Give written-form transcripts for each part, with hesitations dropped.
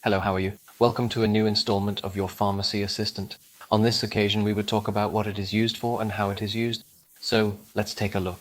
Hello, how are you? Welcome to a new installment of your Pharmacy Assistant. On this occasion, we would talk about what it is used for and how it is used. So let's take a look.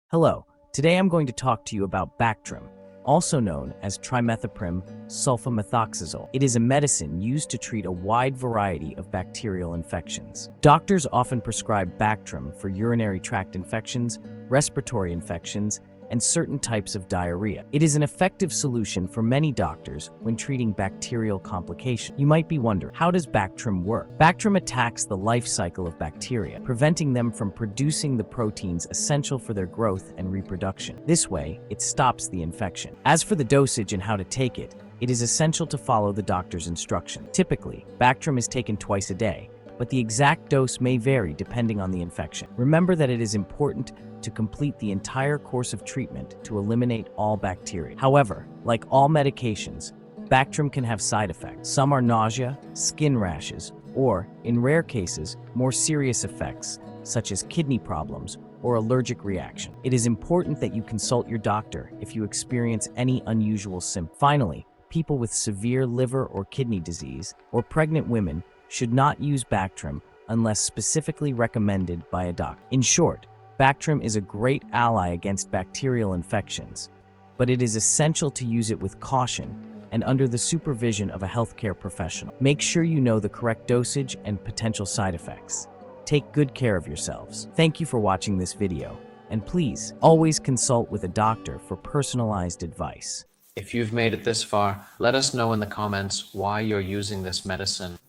Hello, today I'm going to talk to you about Bactrim, also known as trimethoprim sulfamethoxazole. It is a medicine used to treat a wide variety of bacterial infections. Doctors often prescribe Bactrim for urinary tract infections, respiratory infections, and certain types of diarrhea. It is an effective solution for many doctors when treating bacterial complications. You might be wondering, how does Bactrim work? Bactrim attacks the life cycle of bacteria, preventing them from producing the proteins essential for their growth and reproduction. This way, it stops the infection. As for the dosage and how to take it, it is essential to follow the doctor's instruction. Typically, Bactrim is taken twice a day, but the exact dose may vary depending on the infection. Remember that it is important to complete the entire course of treatment to eliminate all bacteria. However, like all medications, Bactrim can have side effects. Some are nausea, skin rashes, or, in rare cases, more serious effects, such as kidney problems or allergic reaction. It is important that you consult your doctor if you experience any unusual symptoms. Finally, people with severe liver or kidney disease or pregnant women should not use Bactrim unless specifically recommended by a doctor. In short, Bactrim is a great ally against bacterial infections, but it is essential to use it with caution and under the supervision of a healthcare professional. Make sure you know the correct dosage and potential side effects. Take good care of yourselves. Thank you for watching this video, and please always consult with a doctor for personalized advice. If you've made it this far, let us know in the comments why you're using this medicine.